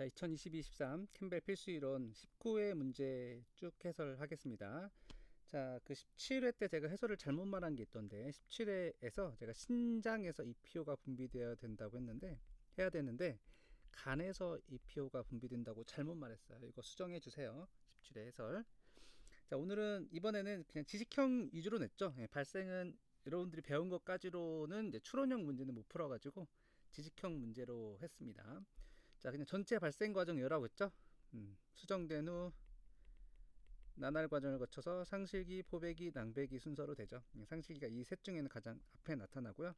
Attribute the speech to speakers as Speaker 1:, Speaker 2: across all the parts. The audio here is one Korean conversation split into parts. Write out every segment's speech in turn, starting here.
Speaker 1: 자, 2022-23 캠벨 필수 이론 19회 문제 쭉 해설하겠습니다. 자, 그 17회 때 제가 해설을 잘못 말한 게 있던데 17회에서 제가 신장에서 EPO가 분비되어야 된다고 했는데 해야 되는데 간에서 EPO가 분비된다고 잘못 말했어요. 이거 수정해 주세요. 17회 해설. 자, 오늘은 이번에는 그냥 지식형 위주로 냈죠. 발생은 여러분들이 배운 것까지로는 이제 추론형 문제는 못 풀어가지고 지식형 문제로 했습니다. 자, 그냥 전체 발생 과정 열라고 했죠. 수정된 후 나날 과정을 거쳐서 상실기, 포배기, 낭배기 순서로 되죠. 상실기가 이 셋 중에는 가장 앞에 나타나고요.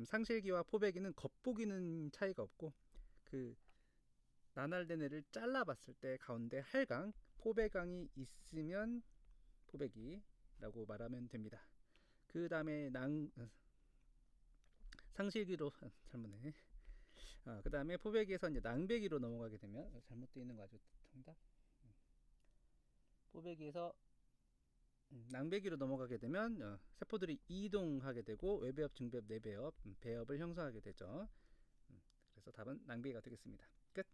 Speaker 1: 상실기와 포배기는 겉보기는 차이가 없고 그 나날된 애를 잘라봤을 때 가운데 할강, 포배강이 있으면 포배기라고 말하면 됩니다. 그 다음에 상실기로 잘못해. 그 다음에 포배기에서 이제 낭배기로 넘어가게 되면 잘못되어 있는 거 아주 정답. 포배기에서 낭배기로 넘어가게 되면 세포들이 이동하게 되고 외배업, 중배업, 내배업, 배업을 형성하게 되죠. 그래서 답은 낭배기가 되겠습니다. 끝.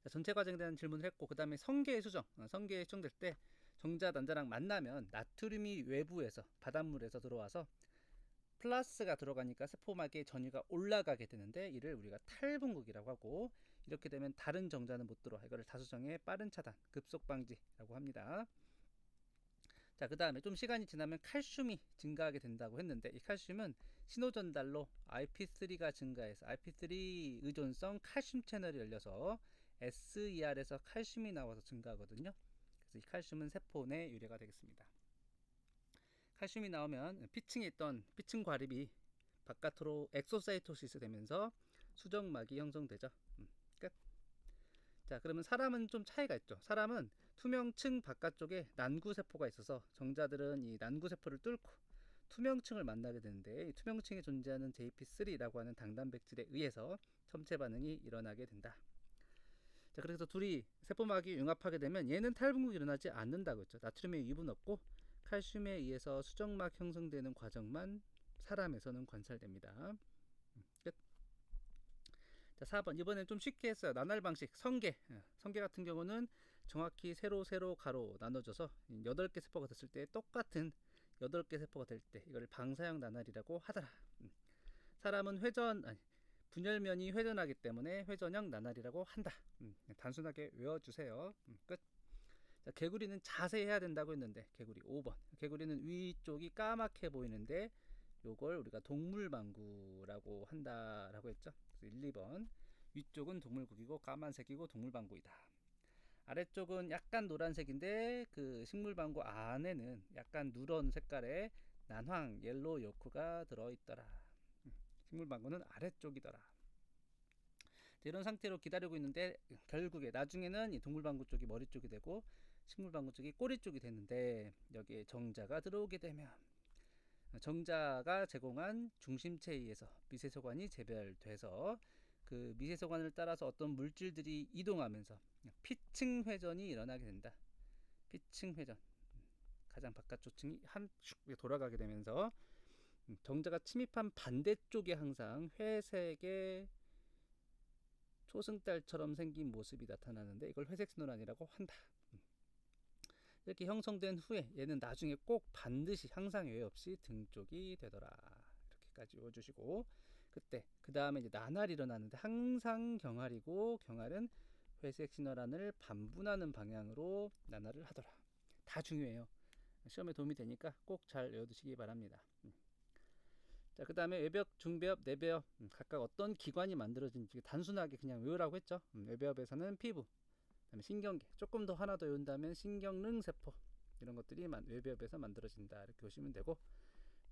Speaker 1: 자, 전체 과정에 대한 질문을 했고 그 다음에 성계의 수정. 성계의 수정될 때 정자, 난자랑 만나면 나트륨이 외부에서 바닷물에서 들어와서 플러스가 들어가니까 세포막의 전위가 올라가게 되는데 이를 우리가 탈분극이라고 하고 이렇게 되면 다른 정자는 못 들어와. 이거를 다수정의 빠른 차단, 급속 방지라고 합니다. 자, 그 다음에 좀 시간이 지나면 칼슘이 증가하게 된다고 했는데 이 칼슘은 신호전달로 IP3가 증가해서 IP3 의존성 칼슘 채널이 열려서 SER에서 칼슘이 나와서 증가하거든요. 그래서 이 칼슘은 세포 내 유래가 되겠습니다. 칼슘이 나오면 피층에 있던 피층 과립이 바깥으로 엑소사이토시스 되면서 수정막이 형성되죠. 끝. 자, 그러면 사람은 좀 차이가 있죠. 사람은 투명층 바깥쪽에 난구세포가 있어서 정자들은 이 난구세포를 뚫고 투명층을 만나게 되는데 이 투명층에 존재하는 JP3라고 하는 당단백질에 의해서 첨체 반응이 일어나게 된다. 자, 그래서 둘이 세포막이 융합하게 되면 얘는 탈분극이 일어나지 않는다고 했죠. 나트륨의 유입은 없고 칼슘에 의해서 수정막 형성되는 과정만 사람에서는 관찰됩니다. 끝. 자, 4번 이번엔 좀 쉽게 했어요. 나날 방식 성계. 성계 같은 경우는 정확히 세로 가로 나눠져서 8개 세포가 됐을 때 똑같은 8개 세포가 될 때 이걸 방사형 나날이라고 하더라. 사람은 분열면이 회전하기 때문에 회전형 나날이라고 한다. 단순하게 외워주세요. 끝. 자, 개구리는 자세히 해야 된다고 했는데 개구리 5번. 개구리는 위쪽이 까맣게 보이는데 요걸 우리가 동물방구라고 한다라고 했죠. 그래서 1, 2번. 위쪽은 동물국이고 까만색이고 동물방구이다. 아래쪽은 약간 노란색인데 그 식물방구 안에는 약간 누런 색깔의 난황 옐로우 요크가 들어있더라. 식물방구는 아래쪽이더라. 이런 상태로 기다리고 있는데 결국에 나중에는 이 동물방구 쪽이 머리 쪽이 되고 식물방구 쪽이 꼬리 쪽이 되는데 여기에 정자가 들어오게 되면 정자가 제공한 중심체에 의해서 미세소관이 재별돼서 그 미세소관을 따라서 어떤 물질들이 이동하면서 피층 회전이 일어나게 된다. 피층 회전. 가장 바깥쪽 층이 한슉 돌아가게 되면서 정자가 침입한 반대쪽에 항상 회색의 초승달처럼 생긴 모습이 나타나는데 이걸 회색신호란이라고 한다. 이렇게 형성된 후에 얘는 나중에 꼭 반드시 항상 예외 없이 등 쪽이 되더라. 이렇게까지 외워주시고 그때 그 다음에 이제 나날이 일어나는데 항상 경할이고 경할은 회색신호란을 반분하는 방향으로 나날을 하더라. 다 중요해요. 시험에 도움이 되니까 꼭 잘 외워두시기 바랍니다. 자, 그 다음에 외벽, 중배업, 내배업 각각 어떤 기관이 만들어진지 단순하게 그냥 외우라고 했죠. 외배업에서는 피부, 그다음에 신경계, 조금 더 하나 더 외운다면 신경능세포 이런 것들이 외배업에서 만들어진다 이렇게 보시면 되고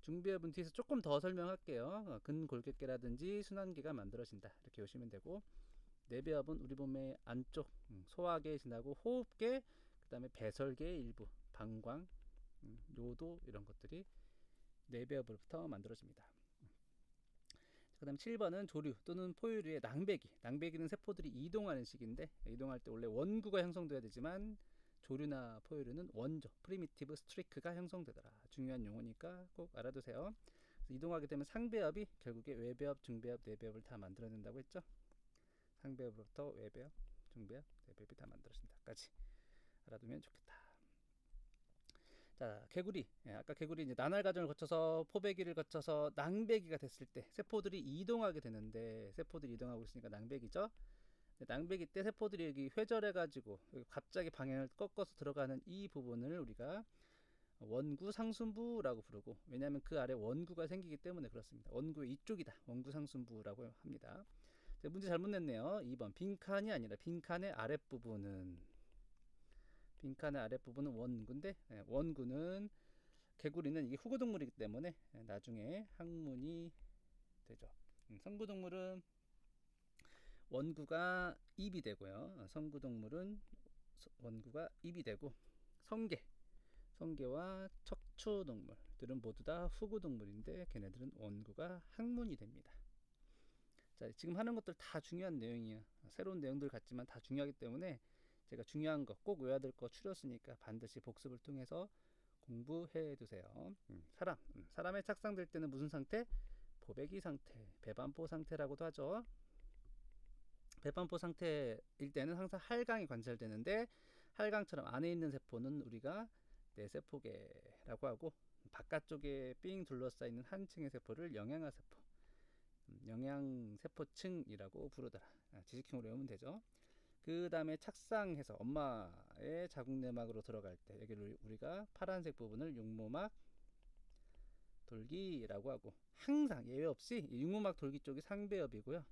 Speaker 1: 중배업은 뒤에서 조금 더 설명할게요. 근골격계라든지 순환계가 만들어진다 이렇게 보시면 되고 내배업은 우리 몸의 안쪽 소화계 지나고 호흡계 그 다음에 배설계의 일부 방광, 요도 이런 것들이 내배업으로부터 만들어집니다. 그 다음에 7번은 조류 또는 포유류의 낭배기. 낭배기는 세포들이 이동하는 시기인데 이동할 때 원래 원구가 형성돼야 되지만 조류나 포유류는 원조 프리미티브 스트리크가 형성되더라. 중요한 용어니까 꼭 알아두세요. 이동하게 되면 상배업이 결국에 외배업, 중배업, 내배업을 다 만들어낸다고 했죠. 상배엽으로부터 외배엽, 중배엽, 내배엽이 다 만들어진다까지 알아두면 좋겠다. 자, 개구리. 아까 개구리 이제 난할 과정을 거쳐서 포배기를 거쳐서 낭배기가 됐을 때 세포들이 이동하게 되는데, 세포들이 이동하고 있으니까 낭배기죠. 낭배기 때 세포들이 여기 회절해가지고 갑자기 방향을 꺾어서 들어가는 이 부분을 우리가 원구 상순부라고 부르고, 왜냐하면 그 아래 원구가 생기기 때문에 그렇습니다. 원구의 이쪽이다. 원구 상순부라고 합니다. 문제 잘못 냈네요. 2번 빈칸이 아니라 빈칸의 아랫부분은 원구인데, 원구는 개구리는 이게 후구동물이기 때문에 나중에 학문이 되죠. 성구동물은 원구가 입이 되고요. 성구동물은 원구가 입이 되고, 성게와 척추동물들은 모두 다 후구동물인데 걔네들은 원구가 항문이 됩니다. 자, 지금 하는 것들 다 중요한 내용이에요. 새로운 내용들 같지만 다 중요하기 때문에 제가 중요한 거, 꼭 외워야 될 거 추렸으니까 반드시 복습을 통해서 공부해 두세요. 사람의 착상될 때는 무슨 상태? 포배기 상태, 배반포 상태라고도 하죠. 배반포 상태일 때는 항상 할강이 관찰되는데, 할강처럼 안에 있는 세포는 우리가 내세포계라고 하고, 바깥쪽에 삥 둘러싸이는 한 층의 세포를 영양세포, 영양세포층이라고 부르더라. 지식형으로 외우면 되죠. 그 다음에 착상해서 엄마의 자궁내막으로 들어갈 때 여기를 우리가 파란색 부분을 육모막 돌기라고 하고, 항상 예외 없이 육모막 돌기 쪽이 상배엽이고요.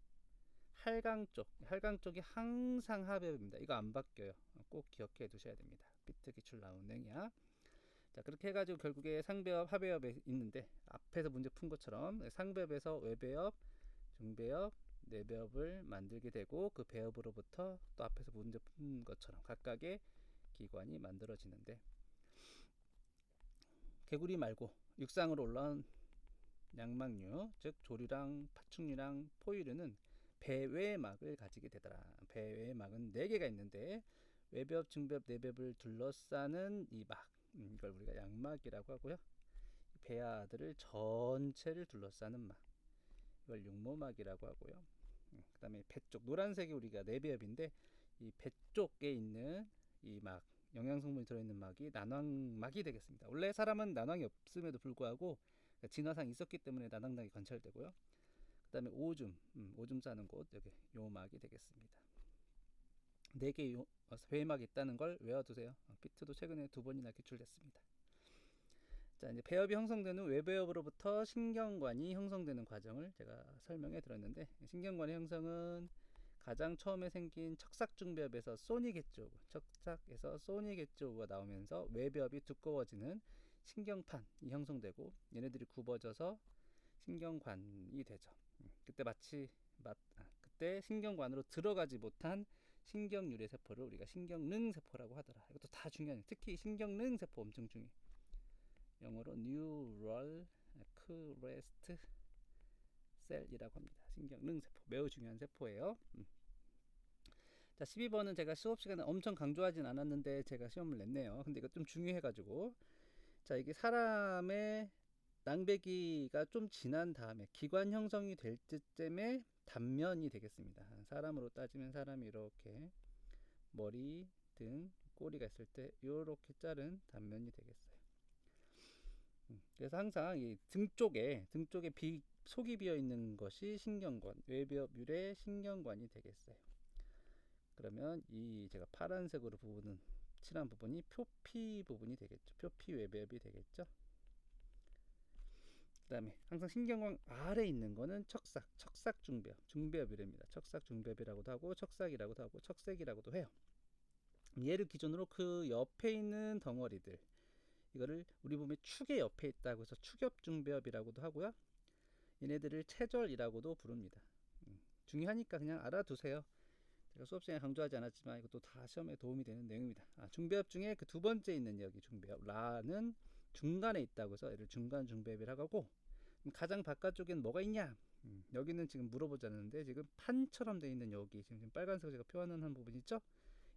Speaker 1: 할강 쪽이 항상 하배엽입니다. 이거 안 바뀌어요. 꼭 기억해 두셔야 됩니다. 비트 기출 나온 내용이야. 자, 그렇게 해가지고 결국에 상배엽, 하배엽에 있는데, 앞에서 문제 푼 것처럼 상배엽에서 외배엽, 중배엽, 내배엽을 만들게 되고, 그 배엽으로부터 또 앞에서 문제 푼 것처럼 각각의 기관이 만들어지는데, 개구리 말고 육상으로 올라온 양막류, 즉 조류랑 파충류랑 포유류는 배외막을 가지게 되더라. 배외막은 4개가 있는데, 외배엽, 중배엽, 내배엽을 둘러싸는 이 막, 이걸 우리가 양막이라고 하고요. 배아들을 전체를 둘러싸는 막, 이걸 육모막이라고 하고요. 그 다음에 배 쪽, 노란색이 우리가 내배엽인데, 이 배 쪽에 있는 이 막, 영양성분이 들어있는 막이 난황막이 되겠습니다. 원래 사람은 난황이 없음에도 불구하고 진화상 있었기 때문에 난황막이 관찰되고요. 그 다음에 오줌 싸는 곳, 여기 요 막이 되겠습니다. 4개 배막이 있다는 걸 외워두세요. 피트도 최근에 2번이나 기출됐습니다. 자, 이제 배엽이 형성되는 외배엽으로부터 신경관이 형성되는 과정을 제가 설명해 드렸는데, 신경관의 형성은 가장 처음에 생긴 척삭중배엽에서 소니개조구가 나오면서 외배엽이 두꺼워지는 신경판이 형성되고, 얘네들이 굽어져서 신경관이 되죠. 그때 신경관으로 들어가지 못한 신경유래 세포를 우리가 신경능 세포라고 하더라. 이것도 다 중요해요. 특히 신경능 세포 엄청 중요해. 영어로 Neural Crest Cell이라고 합니다. 신경능 세포 매우 중요한 세포예요. 자, 12번은 제가 수업 시간에 엄청 강조하진 않았는데 제가 시험을 냈네요. 근데 이거 좀 중요해가지고, 자, 이게 사람의 낭배기가 좀 지난 다음에 기관 형성이 될 때쯤에 단면이 되겠습니다. 사람으로 따지면 사람이 이렇게 머리, 등, 꼬리가 있을 때 이렇게 자른 단면이 되겠어요. 그래서 항상 이 등 쪽에 속이 비어 있는 것이 신경관, 외배엽 유래 신경관이 되겠어요. 그러면 이 제가 파란색으로 칠한 부분이 표피 부분이 되겠죠. 표피 외배엽이 되겠죠. 그 다음에 항상 신경관 아래 있는 거는 중배엽이랍니다. 중배엽이라고도 하고, 척삭이라고도 하고, 척색이라고도 해요. 얘를 기준으로 그 옆에 있는 덩어리들, 이거를 우리 몸의 축의 옆에 있다고 해서 축엽중배엽이라고도 하고요. 얘네들을 체절이라고도 부릅니다. 중요하니까 그냥 알아두세요. 제가 수업 시간에 강조하지 않았지만 이것도 다 시험에 도움이 되는 내용입니다. 중배엽 중에 그 두 번째 있는 여기 중배엽, 라는 중간에 있다고 해서 얘를 중간 중배엽이라고 하고, 가장 바깥쪽엔 뭐가 있냐? 여기는 지금 물어보지 않았는데, 지금 판처럼 되어 있는 여기 지금 빨간색으로 제가 표현한 부분 있죠?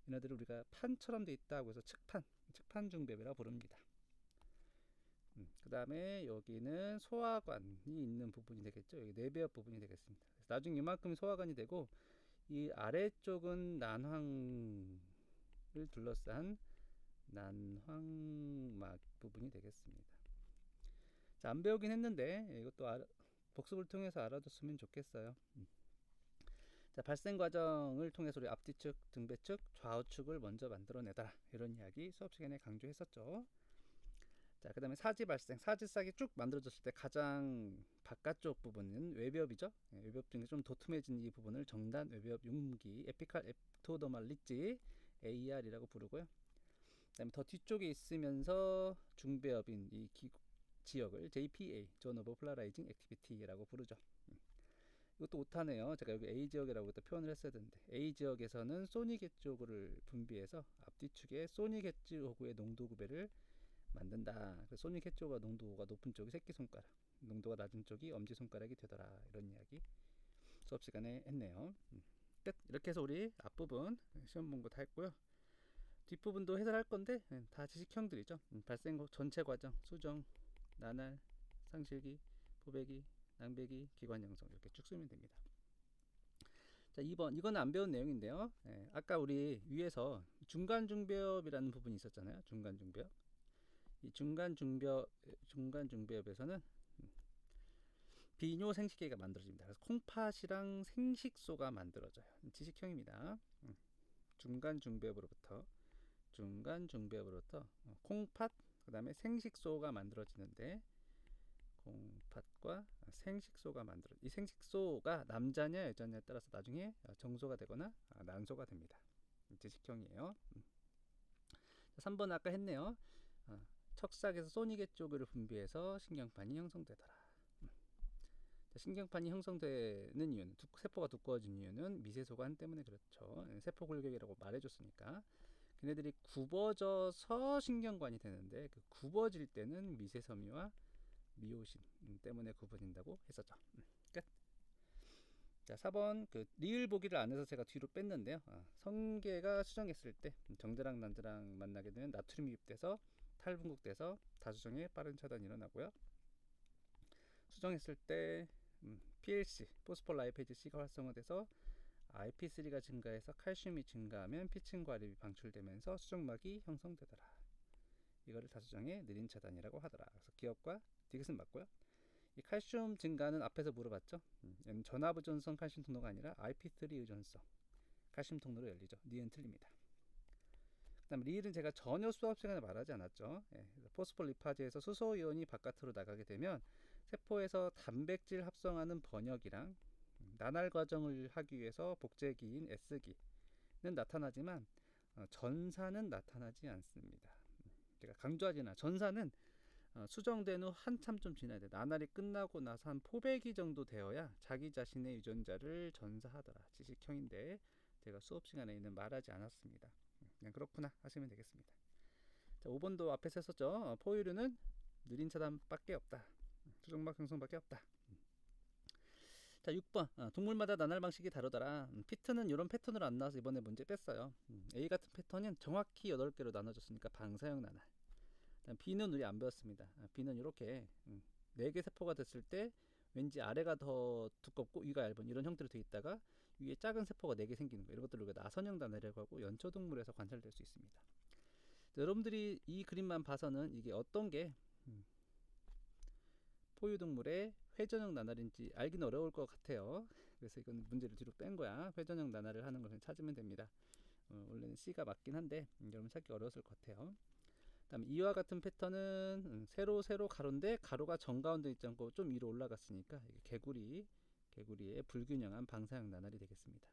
Speaker 1: 얘네들을 우리가 판처럼 되어 있다고 해서 측판 중배엽이라고 부릅니다. 그 다음에 여기는 소화관이 있는 부분이 되겠죠. 여기 내배엽 부분이 되겠습니다. 그래서 나중에 이만큼 소화관이 되고, 이 아래쪽은 난황을 둘러싼 난황막 부분이 되겠습니다. 자, 안 배우긴 했는데 이것도 복습을 통해서 알아뒀으면 좋겠어요. 자, 발생 과정을 통해서 우리 앞뒤측, 등배측, 좌우측을 먼저 만들어내더라, 이런 이야기 수업 시간에 강조했었죠. 자, 그 다음에 사지 발생, 사지싹이 쭉 만들어졌을 때 가장 바깥쪽 부분은 외벽이죠. 외벽 중에 좀 도톰해진 이 부분을 정단 외벽 융기, 에피칼 엑토더말 리지, AR이라고 부르고요. 그 다음에 더 뒤쪽에 있으면서 중배엽인 이 지역을 JPA, Zone of Polarizing Activity라고 부르죠. 이것도 오타네요. 제가 여기 A 지역이라고 또 표현을 했어야 되는데, A 지역에서는 소닉 엣지 분비해서 앞뒤축에 소닉 엣지 호구의 농도 구배를 만든다. 소닉 엣지가 농도가 높은 쪽이 새끼손가락, 농도가 낮은 쪽이 엄지손가락이 되더라, 이런 이야기 수업 시간에 했네요. 끝. 이렇게 해서 우리 앞부분 시험 본거 다 했고요. 뒷부분도 해설할 건데 다 지식형들이죠. 발생 전체 과정, 수정, 나날, 상실기, 포배기, 낭배기, 기관 형성, 이렇게 쭉 쓰면 됩니다. 자, 2번, 이거는 안 배운 내용인데요. 아까 우리 위에서 중간 중배엽이라는 부분이 있었잖아요. 중간 중배엽. 이 중간 중배엽에서는 비뇨 생식계가 만들어집니다. 그래서 콩팥이랑 생식소가 만들어져요. 지식형입니다. 중간 중배엽으로부터 콩팥, 그 다음에 생식소가 만들어지는데, 콩팥과 생식소가 이 생식소가 남자냐 여자냐에 따라서 나중에 정소가 되거나 난소가 됩니다. 지식형이에요. 3번 아까 했네요. 척삭에서 소닉의 쪽을 분비해서 신경판이 형성되더라. 신경판이 형성되는 이유는, 세포가 두꺼워진 이유는 미세소관 때문에 그렇죠. 세포 골격이라고 말해줬으니까. 걔네들이 굽어져서 신경관이 되는데, 그 굽어질 때는 미세섬유와 미오신 때문에 굽어진다고 했었죠. 끝. 자, 4번 리을 보기를 안 해서 제가 뒤로 뺐는데요. 성게가 수정했을 때 정제랑 난제랑 만나게 되면 나트륨이 유입돼서 탈분국돼서 다수정에 빠른 차단이 일어나고요. 수정했을 때 PLC, 포스폴라이페이즈 C가 활성화돼서 IP3가 증가해서 칼슘이 증가하면 피층 과립이 방출되면서 수정막이 형성되더라. 이거를 다수정의 느린 차단이라고 하더라. 그래서 기억과 디귿은 맞고요. 이 칼슘 증가는 앞에서 물어봤죠. 얘는 전압 의존성 칼슘 통로가 아니라 IP3 의존성 칼슘 통로로 열리죠. 니은 틀립니다. 그 다음 리을은 제가 전혀 수업 시간에 말하지 않았죠. 포스폴리파즈에서 수소이온이 바깥으로 나가게 되면 세포에서 단백질 합성하는 번역이랑 나날 과정을 하기 위해서 복제기인 S기는 나타나지만 전사는 나타나지 않습니다. 제가 강조하지나, 전사는 수정된 후 한참 좀 지나야 돼. 나날이 끝나고 나서 한 포배기 정도 되어야 자기 자신의 유전자를 전사하더라. 지식형인데 제가 수업 시간에는 말하지 않았습니다. 그냥 그렇구나 하시면 되겠습니다. 자, 5번도 앞에서 했었죠. 포유류는 느린 차단밖에 없다. 수정막 형성밖에 없다. 자, 6번 동물마다 나날 방식이 다르더라. 피트는 이런 패턴으로 안 나와서 이번에 문제 뺐어요. A 같은 패턴은 정확히 8개로 나눠졌으니까 방사형 나날. B는 우리 안 배웠습니다. B는 이렇게 4개 세포가 됐을 때 왠지 아래가 더 두껍고 위가 얇은 이런 형태로 되어 있다가 위에 작은 세포가 4개 생기는 거, 이런 것들을 우리가 나선형 나날이라고 하고 연초동물에서 관찰될 수 있습니다. 여러분들이 이 그림만 봐서는 이게 어떤 게 포유동물의 회전형 나날인지 알기는 어려울 것 같아요. 그래서 이건 문제를 뒤로 뺀 거야. 회전형 나날을 하는 것을 찾으면 됩니다. 원래는 C가 맞긴 한데 여러분 찾기 어려웠을 것 같아요. 다음 이와 같은 패턴은 세로 가로인데 가로가 정가운데 있지 않고 좀 위로 올라갔으니까 개구리의 불균형한 방사형 나날이 되겠습니다.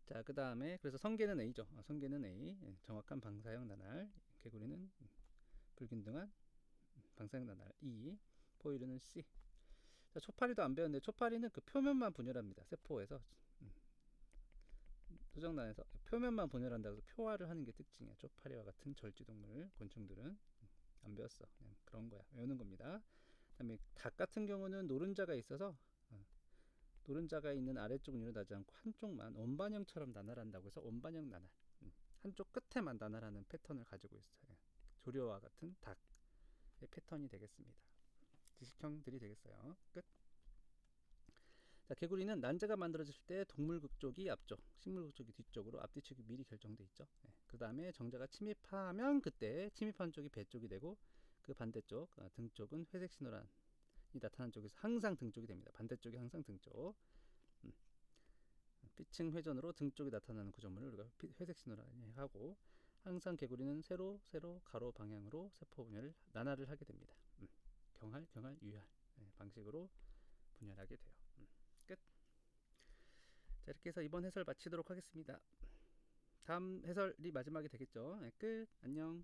Speaker 1: 자, 그 다음에 그래서 성게는 A죠. 성게는 A, 정확한 방사형 나날. 개구리는 불균등한 방사형 나날 E, 포유류는 C. 자, 초파리도 안 배웠는데 초파리는 그 표면만 분열합니다. 세포에서 수정란에서 표면만 분열한다고 해서 표화를 하는 게 특징이야. 초파리와 같은 절지동물, 곤충들은 안 배웠어. 그냥 그런 거야. 외우는 겁니다. 그다음에 닭 같은 경우는 노른자가 있어서 노른자가 있는 아래쪽은 일어나지 않고 한쪽만 원반형처럼 나날한다고 해서 원반형 나날. 한쪽 끝에만 나날하는 패턴을 가지고 있어요. 조류와 같은 닭의 패턴이 되겠습니다. 지식형들이 되겠어요. 끝. 자, 개구리는 난자가 만들어졌을 때 동물극 쪽이 앞쪽, 식물극 쪽이 뒤쪽으로 앞뒤축이 미리 결정돼 있죠. 그 다음에 정자가 침입하면 그때 침입한 쪽이 배 쪽이 되고 그 반대쪽 등 쪽은 회색 신호란이 나타난 쪽에서 항상 등 쪽이 됩니다. 반대쪽이 항상 등 쪽. 피층 회전으로 등 쪽이 나타나는 구조물을 우리가 회색 신호란이 하고 항상 개구리는 세로 가로 방향으로 세포 분열을 나날을 하게 됩니다. 경할 유할 방식으로 분열하게 돼요. 끝. 자, 이렇게 해서 이번 해설 마치도록 하겠습니다. 다음 해설이 마지막이 되겠죠. 끝. 안녕.